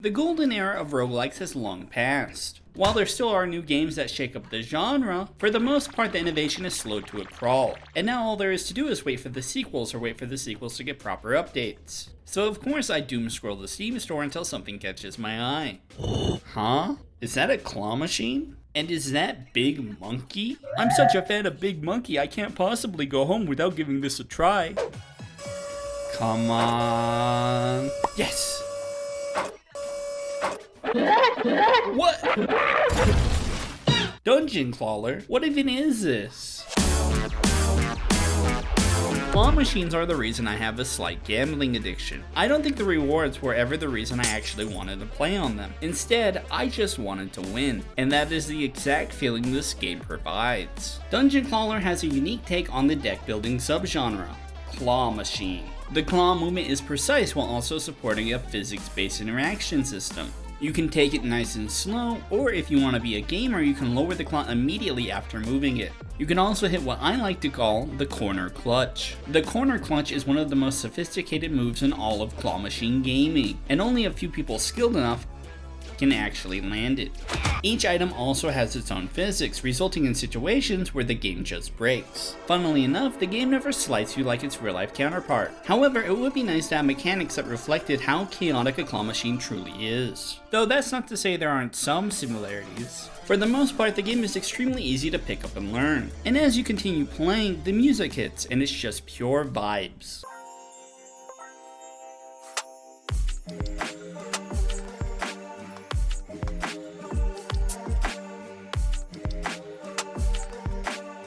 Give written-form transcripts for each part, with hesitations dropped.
The golden era of roguelikes has long passed. While there still are new games that shake up the genre, for the most part the innovation is slowed to a crawl, and now all there is to do is wait for the sequels or wait for the sequels to get proper updates. So of course I doom scroll the Steam store until something catches my eye. Huh? Is that a claw machine? And is that Big Monkey? I'm such a fan of Big Monkey, I can't possibly go home without giving this a try. Come on. Yes! What? Dungeon Clawler? What even is this? Claw machines are the reason I have a slight gambling addiction. I don't think the rewards were ever the reason I actually wanted to play on them. Instead, I just wanted to win, and that is the exact feeling this game provides. Dungeon Clawler has a unique take on the deck building subgenre, claw machine. The claw movement is precise while also supporting a physics-based interaction system. You can take it nice and slow, or if you want to be a gamer, you can lower the claw immediately after moving it. You can also hit what I like to call the corner clutch. The corner clutch is one of the most sophisticated moves in all of claw machine gaming, and only a few people skilled enough can actually land it. Each item also has its own physics, resulting in situations where the game just breaks. Funnily enough, the game never slights you like its real-life counterpart. However, it would be nice to have mechanics that reflected how chaotic a claw machine truly is. Though that's not to say there aren't some similarities. For the most part, the game is extremely easy to pick up and learn. And as you continue playing, the music hits and it's just pure vibes.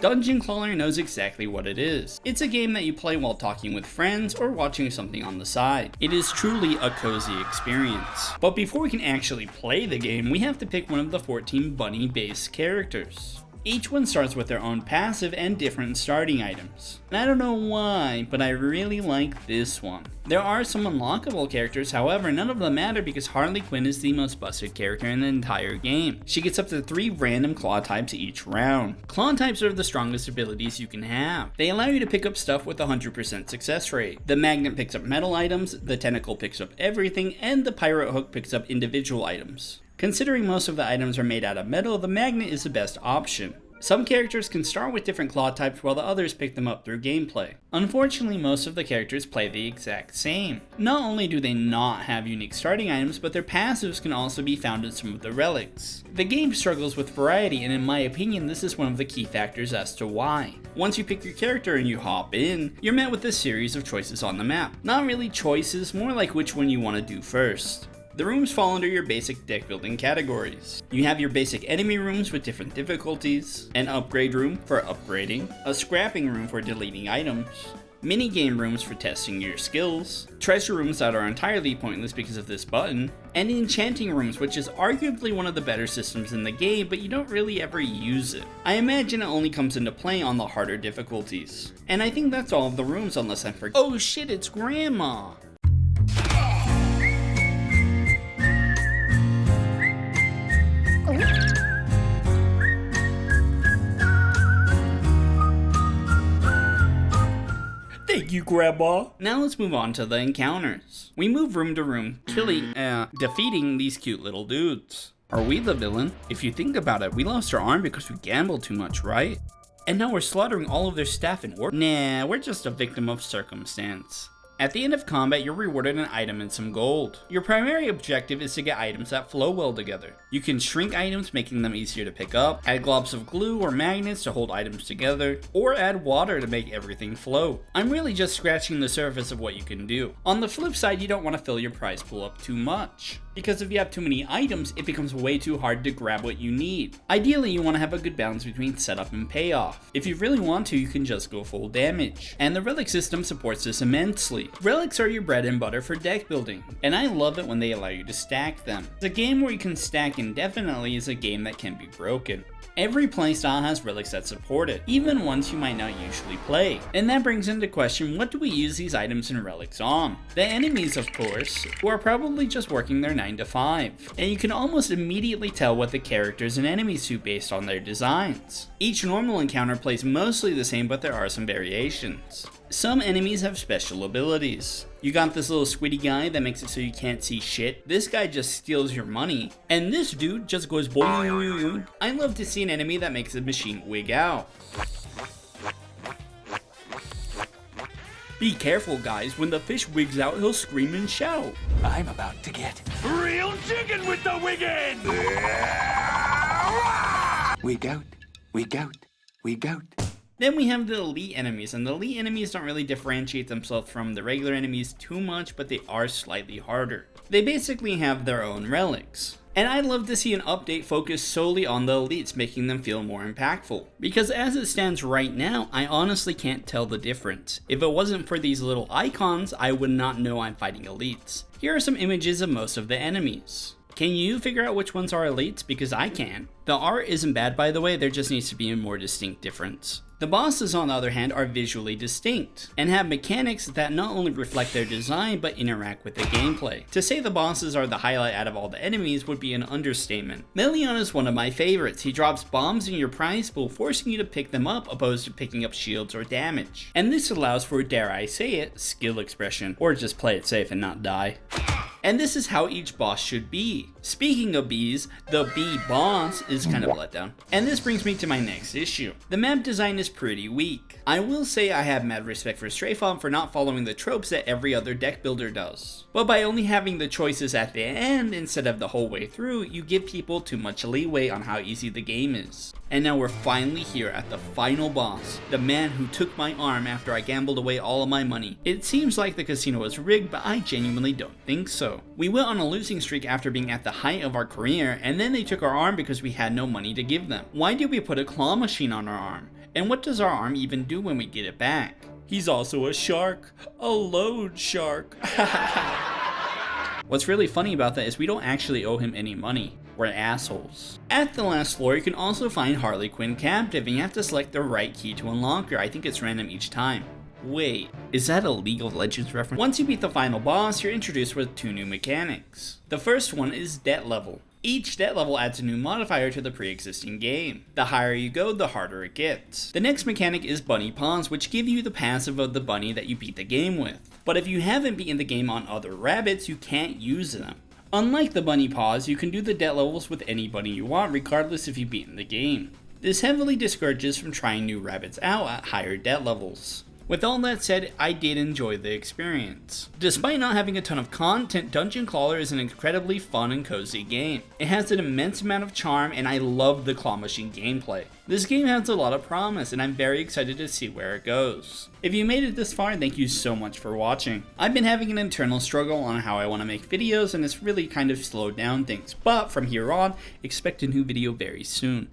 Dungeon Clawler knows exactly what it is. It's a game that you play while talking with friends or watching something on the side. It is truly a cozy experience. But before we can actually play the game, we have to pick one of the 14 bunny-based characters. Each one starts with their own passive and different starting items. And I don't know why, but I really like this one. There are some unlockable characters, however, none of them matter because Harley Quinn is the most busted character in the entire game. She gets up to 3 random claw types each round. Claw types are the strongest abilities you can have. They allow you to pick up stuff with a 100% success rate. The magnet picks up metal items, the tentacle picks up everything, and the pirate hook picks up individual items. Considering most of the items are made out of metal, the magnet is the best option. Some characters can start with different claw types while the others pick them up through gameplay. Unfortunately, most of the characters play the exact same. Not only do they not have unique starting items, but their passives can also be found in some of the relics. The game struggles with variety, and in my opinion, this is one of the key factors as to why. Once you pick your character and you hop in, you're met with a series of choices on the map. Not really choices, more like which one you want to do first. The rooms fall under your basic deck building categories. You have your basic enemy rooms with different difficulties, an upgrade room for upgrading, a scrapping room for deleting items, minigame rooms for testing your skills, treasure rooms that are entirely pointless because of this button, and enchanting rooms, which is arguably one of the better systems in the game, but you don't really ever use it. I imagine it only comes into play on the harder difficulties. And I think that's all of the rooms unless I'm forgetting. Oh shit, it's Grandma! Thank you, Grandma. Now let's move on to the encounters. We move room to room, defeating these cute little dudes. Are we the villain? If you think about it, we lost our arm because we gambled too much, right? And now we're slaughtering all of their staff and work. Nah, we're just a victim of circumstance. At the end of combat, you're rewarded an item and some gold. Your primary objective is to get items that flow well together. You can shrink items, making them easier to pick up, add globs of glue or magnets to hold items together, or add water to make everything flow. I'm really just scratching the surface of what you can do. On the flip side, you don't want to fill your prize pool up too much, because if you have too many items, it becomes way too hard to grab what you need. Ideally, you want to have a good balance between setup and payoff. If you really want to, you can just go full damage. And the relic system supports this immensely. Relics are your bread and butter for deck building, and I love it when they allow you to stack them. A game where you can stack indefinitely is a game that can be broken. Every playstyle has relics that support it, even ones you might not usually play. And that brings into question, what do we use these items and relics on? The enemies, of course, who are probably just working their 9 to 5. And you can almost immediately tell what the characters and enemies do based on their designs. Each normal encounter plays mostly the same, but there are some variations. Some enemies have special abilities. You got this little squiddy guy that makes it so you can't see shit. This guy just steals your money. And this dude just goes boing. I love to see an enemy that makes a machine wig out. Be careful guys, when the fish wigs out, he'll scream and shout. I'm about to get real chicken with the wiggin'! Wig out, wig out, wig out. Then we have the elite enemies, and the elite enemies don't really differentiate themselves from the regular enemies too much, but they are slightly harder. They basically have their own relics. And I'd love to see an update focused solely on the elites, making them feel more impactful. Because as it stands right now, I honestly can't tell the difference. If it wasn't for these little icons, I would not know I'm fighting elites. Here are some images of most of the enemies. Can you figure out which ones are elites? Because I can. The art isn't bad by the way, there just needs to be a more distinct difference. The bosses on the other hand are visually distinct, and have mechanics that not only reflect their design but interact with the gameplay. To say the bosses are the highlight out of all the enemies would be an understatement. Melion is one of my favorites. He drops bombs in your prize pool, forcing you to pick them up opposed to picking up shields or damage. And this allows for, dare I say it, skill expression, or just play it safe and not die. And this is how each boss should be. Speaking of bees, the bee boss is kind of a letdown. And this brings me to my next issue. The map design is pretty weak. I will say I have mad respect for Strayfawn for not following the tropes that every other deck builder does. But by only having the choices at the end instead of the whole way through, you give people too much leeway on how easy the game is. And now we're finally here at the final boss, the man who took my arm after I gambled away all of my money. It seems like the casino was rigged, but I genuinely don't think so. We went on a losing streak after being at the height of our career, and then they took our arm because we had no money to give them. Why did we put a claw machine on our arm? And what does our arm even do when we get it back? He's also a shark. A load shark. What's really funny about that is we don't actually owe him any money. We're assholes. At the last floor, you can also find Harley Quinn captive, and you have to select the right key to unlock her. I think it's random each time. Wait, is that a League of Legends reference? Once you beat the final boss, you're introduced with two new mechanics. The first one is debt level. Each debt level adds a new modifier to the pre-existing game. The higher you go, the harder it gets. The next mechanic is bunny pawns, which give you the passive of the bunny that you beat the game with. But if you haven't beaten the game on other rabbits, you can't use them. Unlike the bunny paws, you can do the debt levels with any bunny you want, regardless if you've beaten the game. This heavily discourages from trying new rabbits out at higher debt levels. With all that said, I did enjoy the experience. Despite not having a ton of content, Dungeon Clawler is an incredibly fun and cozy game. It has an immense amount of charm, and I love the claw machine gameplay. This game has a lot of promise, and I'm very excited to see where it goes. If you made it this far, thank you so much for watching. I've been having an internal struggle on how I want to make videos, and it's really kind of slowed down things, but from here on, expect a new video very soon.